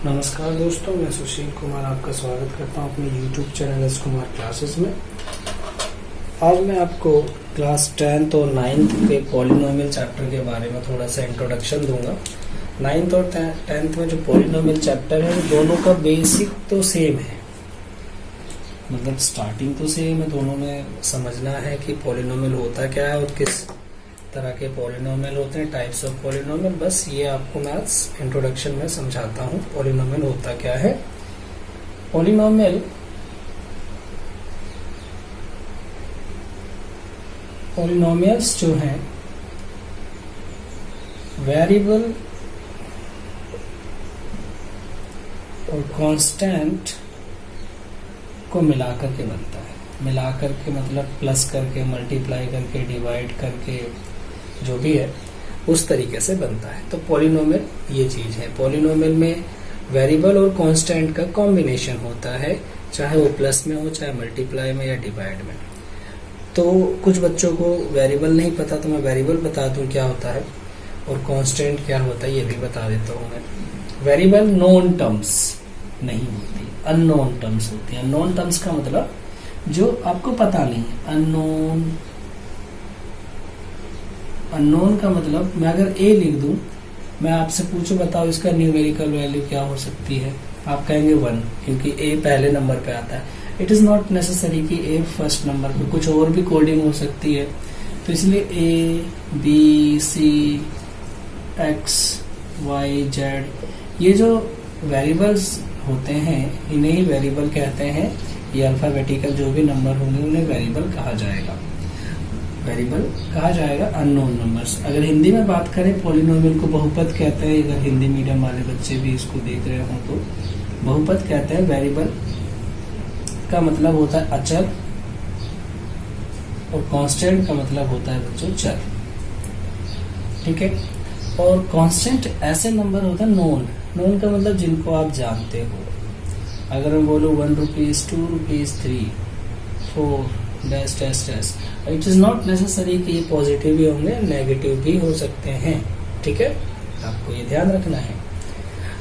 नमस्कार दोस्तों, मैं सुशील कुमार आपका स्वागत करता हूं अपने YouTube channel S Kumar classes में। आज मैं आपको क्लास 10th और 9th के पॉलिनोमियल चैप्टर के बारे में थोड़ा सा इंट्रोडक्शन दूंगा। 9th और 10th में जो पॉलिनोमियल चैप्टर है वो दोनों का बेसिक तो सेम है, मतलब स्टार्टिंग तो सेम है। दोनों में समझना है कि पॉलिनोमियल होता क्या है और किस तरह के पॉलिनोमियल होते हैं, टाइप्स ऑफ पॉलिनोमियल। बस ये आपको मैं इंट्रोडक्शन में समझाता हूँ पॉलिनोमियल होता क्या है। पॉलिनोमियल्स जो हैं वेरिएबल और कांस्टेंट को मिलाकर के बनता है। मिलाकर के मतलब प्लस करके, मल्टीप्लाई करके, डिवाइड करके, जो भी है उस तरीके से बनता है। तो पॉलिनोमियल ये चीज है। पॉलिनोमियल में वेरिएबल और कांस्टेंट का कॉम्बिनेशन होता है, चाहे वो प्लस में हो, चाहे मल्टीप्लाई में या डिवाइड में। तो कुछ बच्चों को वेरिएबल नहीं पता, तो मैं वेरिएबल बता दूं क्या होता है और कांस्टेंट क्या होता है ये भी बता देता हूं मैं। वेरिएबल नोन टर्म्स नहीं होती, अननोन टर्म्स होती है। अननोन टर्म्स का मतलब जो आपको पता नहीं है। अननोन का मतलब मैं अगर ए लिख दूं, मैं आपसे पूछूं बताओ इसका न्यूमेरिकल वैल्यू क्या हो सकती है, आप कहेंगे 1, क्योंकि ए पहले नंबर पे आता है। इट इज नॉट नेसेसरी कि ए फर्स्ट नंबर पे, कुछ और भी कोडिंग हो सकती है। तो इसलिए A B C X Y Z ये जो वेरिएबल्स होते हैं इन्हें ही वेरिएबल कहते हैं। ये अल्फाबेटिकल जो भी नंबर होंगे उन्हें वेरिएबल कहा जाएगा। वेरिएबल कहा जाएगा अननोन नंबर्स। अगर हिंदी में बात करें, पॉलिनोमियल को बहुपद कहते हैं। अगर हिंदी मीडियम वाले बच्चे भी इसको देख रहे हो तो बहुपद कहते हैं। वेरिएबल का मतलब होता है अचर और कांस्टेंट का मतलब होता है बच्चों चर, ठीक है। और कांस्टेंट ऐसे नंबर होता है नोन। नोन का मतलब जिनको आप जानते हो। अगर मैं बोलूं 1 rupees 2 rupees 3 4 dash dash dash, it is not necessary कि ये पॉजिटिव भी होंगे, नेगेटिव भी हो सकते हैं, ठीक है। आपको ये ध्यान रखना है।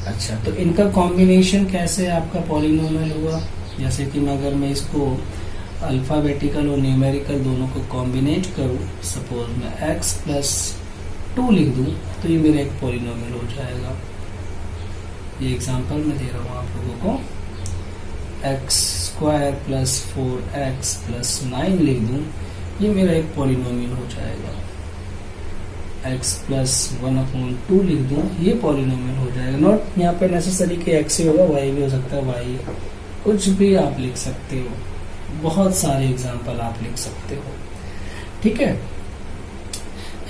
अच्छा, तो इनका कॉम्बिनेशन कैसे आपका पॉलिनोमियल हुआ। जैसे कि अगर मैं इसको अल्फाबेटिकल और न्यूमेरिकल दोनों को कॉम्बिनेट करूं, सपोज मैं x प्लस 2 लिख दूं, तो ये मेरा एक पॉलिनोमियल हो जाएगा। ये एग्जांपल मैं दे रहा हूं आप लोगों को। x square plus 4x plus 9 लिख दूं, ये मेरा एक पॉलिनोमियल हो जाएगा। x प्लस 1/2 लिख दूं, ये पॉलिनोमियल हो जाएगा। नॉट यहाँ पे नेसेसरी कि x ही होगा, y भी हो सकता है, y कुछ भी आप लिख सकते हो। बहुत सारे एग्जाम्पल आप लिख सकते हो, ठीक है।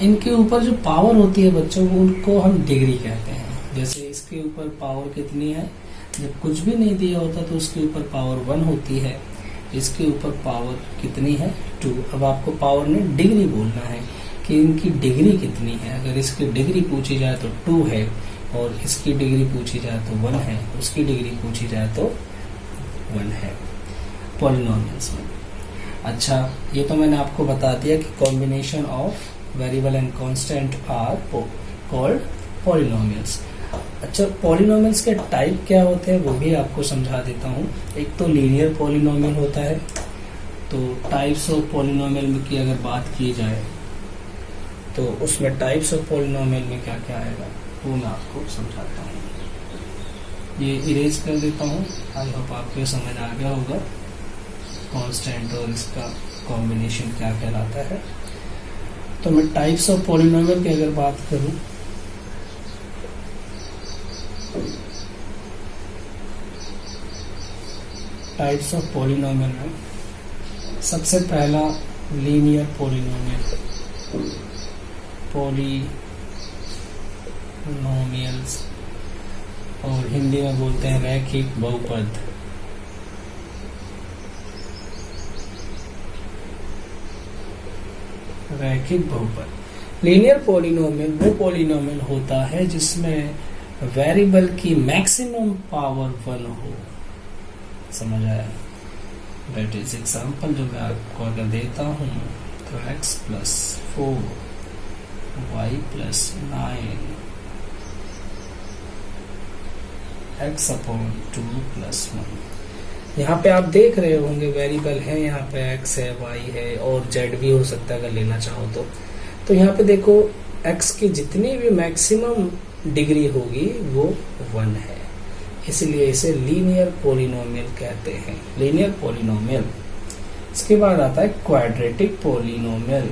इनके ऊपर जो पावर होती है बच्चों, उनको हम डिग्री कहते हैं। जैसे इसके ऊपर पावर कितनी है, जब कुछ भी नहीं दिया होता तो उसके ऊपर पावर 1 होती है। इसके ऊपर पावर कितनी है 2। अब आपको पावर ने डिग्री बोलना है कि इनकी डिग्री कितनी है। अगर इसकी डिग्री पूछी जाए तो 2 है, और इसकी डिग्री पूछी जाए तो 1 है, उसकी डिग्री पूछी जाए तो 1 है पॉलिनोमियल्स में। अच्छा, ये तो मैंने आपको बता दिया कि combination of variable and constant are called polynomials. अच्छा, पॉलिनोमियल्स के टाइप क्या होते हैं वो भी आपको समझा देता हूँ। एक तो लीनियर पॉलिनोमियल होता है। तो टाइप्स ऑफ पॉलिनोमियल की अगर बात की जाए तो उसमें टाइप्स ऑफ पॉलिनोमियल में क्या क्या आएगा वो मैं आपको समझाता हूँ। ये इरेज कर देता हूँ। आई होप आपको समझ आ गया होगा कांस्टेंट और इसका कॉम्बिनेशन क्या कहलाता है। तो मैं टाइप्स ऑफ पॉलिनोमियल की अगर बात करूँ, टाइप्स ऑफ पॉलिनोमियल में सबसे पहला लीनियर पॉलिनोमियल, पॉलिनोमियल्स, और हिंदी में बोलते हैं रैखिक बहुपद। रैखिक बहुपद। लीनियर पॉलिनोमियल वो पॉलिनोमियल होता है जिसमें वेरिएबल की मैक्सिमम पावर 1 हो। समझ आया। दैट इज एग्जाम्पल जो मैं आपको अगर देता हूं तो x plus 4 y plus 9 x upon 2 plus 1। यहाँ पे आप देख रहे होंगे वेरिएबल है, यहाँ पे x है, y है और z भी हो सकता है अगर लेना चाहो तो यहाँ पे देखो x की जितनी भी मैक्सिमम डिग्री होगी वो 1 है, इसलिए इसे लीनियर पॉलिनोमियल कहते हैं, लीनियर पॉलिनोमियल। इसके बाद आता है क्वाड्रेटिक पॉलिनोमियल।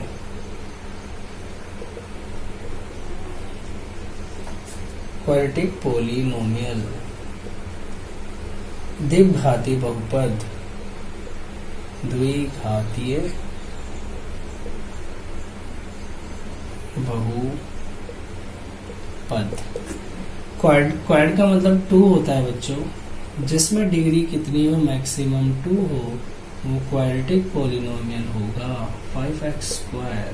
क्वाड्रेटिक पॉलिनोमियल द्विघाती बहुपद, द्विघातीय बहुपद। क्वाड का मतलब 2 होता है बच्चों, जिसमें डिग्री कितनी हो, मैक्सिमम 2 हो, वो क्वाड्रेटिक पॉलिनोमियल होगा। 5x square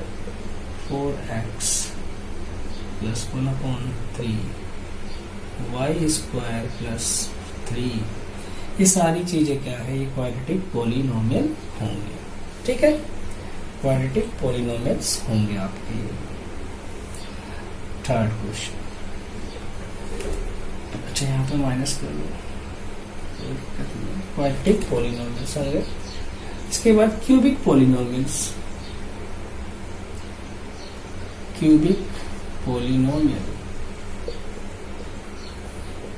4x plus 1/3 y square plus 3, ये सारी चीजें क्या है, ये क्वाड्रेटिक पॉलिनोमियल होंगे। ठीक है, क्वाड्रेटिक पॉलिनोमियल्स होंगे आपके। थर्ड क्वेश्चन, अच्छा यहाँ पे माइनस कर लो, क्वाड्रेटिक पॉलिनोमियल्स होंगे। इसके बाद cubic polynomials, cubic polynomial.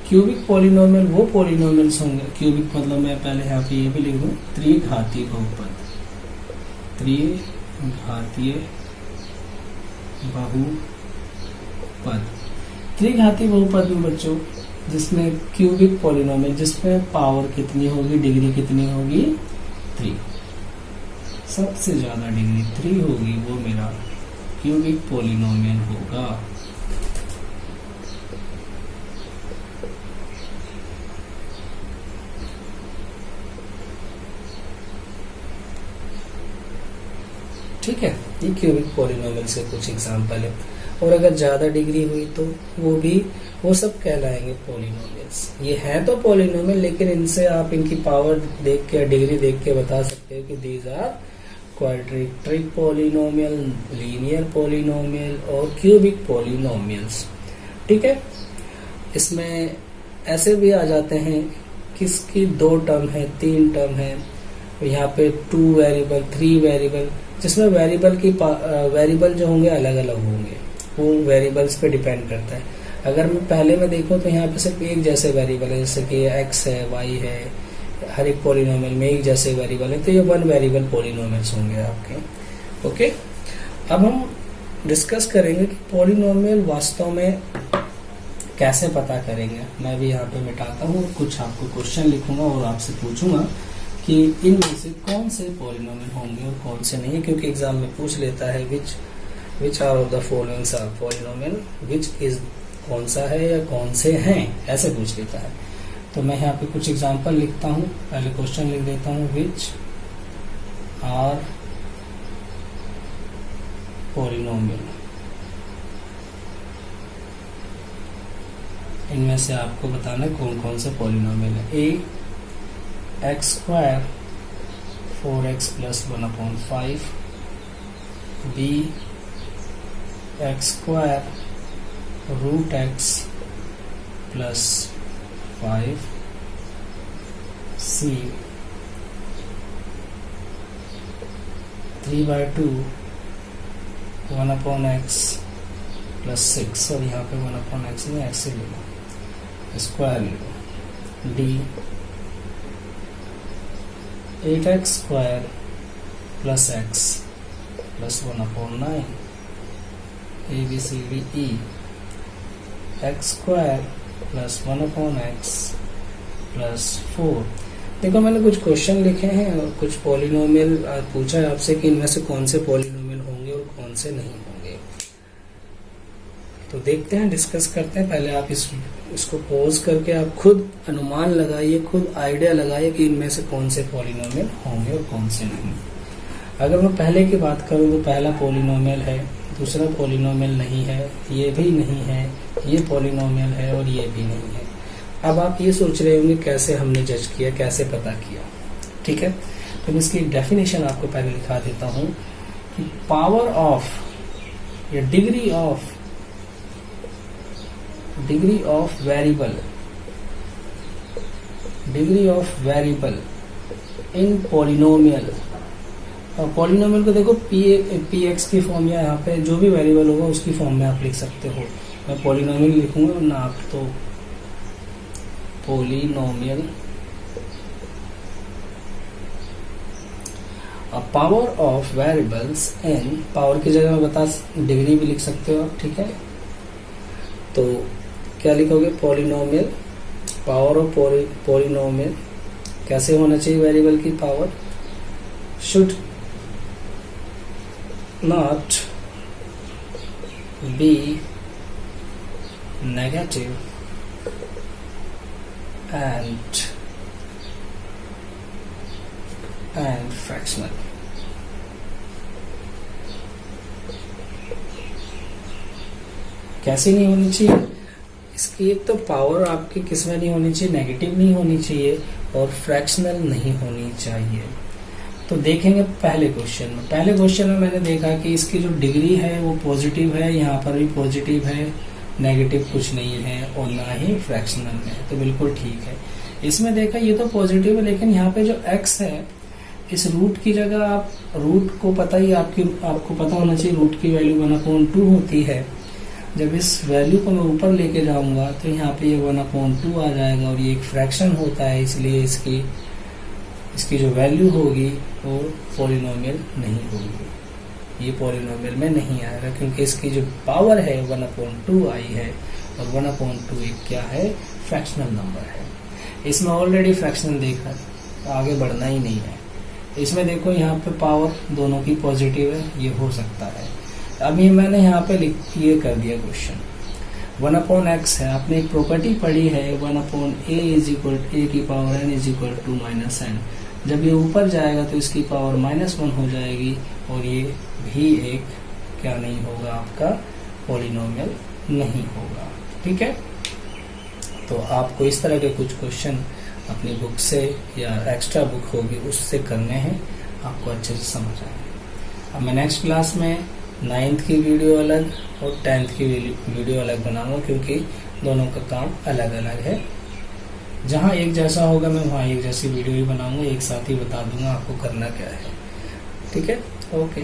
Cubic polynomial वो पॉलिनोमियल्स होंगे, क्यूबिक मतलब मैं पहले यहाँ पे ये भी लिख दूं, त्रिघातीय बहुपद, त्रिघातीय बहुपद। त्रिघातीय बहुपद में बच्चों जिसमें क्यूबिक पॉलिनोमियल, जिसमें पावर कितनी होगी, डिग्री कितनी होगी, 3, सबसे ज्यादा डिग्री 3 होगी, वो मेरा क्यूबिक पॉलिनोमियल होगा। ठीक है, ये क्यूबिक पॉलिनोमियल से कुछ एग्जांपल है। और अगर ज्यादा डिग्री हुई तो वो सब कहलाएंगे पॉलिनोमियल्स। ये है तो पॉलिनोमियल, लेकिन इनसे आप इनकी पावर देख के, डिग्री देख के बता सकते हो कि these are quadratic polynomial, linear polynomial और क्यूबिक पॉलिनोमियल्स। ठीक है, इसमें ऐसे भी आ जाते हैं किसकी 2 टर्म है, 3 टर्म है, यहाँ पे 2 वेरिएबल, 3 वेरिएबल, जिसमें वेरिएबल जो होंगे अलग अलग होंगे, वो वेरिएबल्स पे डिपेंड करता है। अगर मैं पहले में देखूं तो यहाँ पे सिर्फ एक जैसे वेरिएबल है, जैसे कि x है, y है, हर एक पॉलिनोमियल में एक जैसे वेरिएबल है, तो ये 1 वेरिएबल पॉलिनोमियल्स होंगे आपके। ओके, अब हम डिस्कस करेंगे कि पॉलिनोमियल वास्तव में कैसे पता करेंगे। मैं भी यहाँ पे मिटाता हूँ, कुछ आपको क्वेश्चन लिखूंगा और आपसे पूछूंगा कि इनमें से कौन से पॉलिनोमियल होंगे और कौन से नहीं, क्योंकि एग्जाम में पूछ लेता है which are of the followings are polynomial, which is कौन सा है या कौन से हैं, ऐसे पूछ लेता है। तो मैं यहाँ पे कुछ एग्जांपल लिखता हूँ, पहले क्वेश्चन लिख देता हूँ, विच आर पॉलिनोमियल। इनमें से आपको बताना है कौन कौन से पॉलिनोमियल है। A x square 4x plus 1/5, b x square root x plus 5, c 3/2 1/x plus 6, और यहाँ पे 1/x में ऐसे ले लो, स्क्वायर ले लो, d 8x square plus x plus 1/9, ABCDE x square plus 1/x plus 4। देखो मैंने कुछ क्वेश्चन लिखे हैं और कुछ पॉलिनोमियल पूछा है आपसे कि इनमें से कौन से पॉलिनोमियल होंगे और कौन से नहीं होंगे। तो देखते हैं, डिस्कस करते हैं। पहले आप इसको पॉज करके आप खुद अनुमान लगाइए, खुद आइडिया लगाइए कि इनमें से कौन से पॉलिनोमियल होंगे और कौन से नहीं। अगर मैं पहले की बात करूं तो पहला पॉलिनोमियल है, दूसरा पॉलिनोमियल नहीं है, ये भी नहीं है, ये पॉलिनोमियल है और ये भी नहीं है। अब आप ये सोच रहे होंगे कैसे हमने जज किया, कैसे पता किया। ठीक है, तो मैं इसकी डेफिनेशन आपको पहले लिखा देता हूं कि पावर ऑफ या degree of variable degree of variable in polynomial. और पॉलिनोमियल को देखो पी एक्स की फॉर्म या यहाँ पे जो भी वेरिएबल होगा उसकी फॉर्म में आप लिख सकते हो। मैं पॉलिनोमियल लिखूंगा ना, आप तो polynomial power of variables in, power की जगह में बता डिग्री भी लिख सकते हो आप, ठीक है। तो क्या लिखोगे, पॉलिनोमियल पावर ऑफ पॉलिनोमियल कैसे होना चाहिए वेरिएबल की power, should not be negative and fractional. कैसी नहीं होनी चाहिए इसकी, एक तो पावर आपकी किस में नहीं होनी चाहिए, नेगेटिव नहीं होनी चाहिए और फ्रैक्शनल नहीं होनी चाहिए। तो देखेंगे पहले क्वेश्चन में। पहले क्वेश्चन में मैंने देखा कि इसकी जो डिग्री है वो पॉजिटिव है, यहाँ पर भी पॉजिटिव है, नेगेटिव कुछ नहीं है और ना ही फ्रैक्शनल में, तो बिल्कुल ठीक है। इसमें देखा ये तो पॉजिटिव है, लेकिन यहाँ पे जो x है इस रूट की जगह आप रूट को पता ही आपको पता होना चाहिए रूट की वैल्यू 1/2 होती है। जब इस वैल्यू को मैं ऊपर लेके जाऊंगा तो यहाँ पे ये 1/2 आ जाएगा और ये एक फ्रैक्शन होता है, इसलिए इसकी जो वैल्यू होगी वो पॉलिनोमियल नहीं होगी, ये पॉलिनोमियल में नहीं आएगा क्योंकि इसकी जो पावर है 1/2 आई है और 1/2 एक क्या है, फ्रैक्शनल नंबर है। इसमें ऑलरेडी फ्रैक्शनल देखा, आगे बढ़ना ही नहीं है। इसमें देखो यहाँ पे पावर दोनों की पॉजिटिव है, ये हो सकता है। अभी मैंने यहाँ पे ये कर दिया क्वेश्चन 1/x है, आपने एक प्रॉपर्टी पढ़ी है 1/a a की पावर n = -n। जब ये ऊपर जाएगा तो इसकी पावर -1 हो जाएगी और ये भी एक क्या नहीं होगा, आपका पॉलिनोमियल नहीं होगा, ठीक है। तो आपको इस तरह के कुछ क्वेश्चन अपनी बुक से या एक्स्ट्रा बुक होगी उससे करने हैं, आपको अच्छे से समझ आएंगे। अब मैं नेक्स्ट क्लास में 9th की वीडियो अलग और 10th की वीडियो अलग बनाऊंगा क्योंकि दोनों का काम अलग अलग है। जहां एक जैसा होगा मैं वहां एक जैसी वीडियो ही बनाऊंगा, एक साथ ही बता दूंगा आपको करना क्या है, ठीक है। ओके।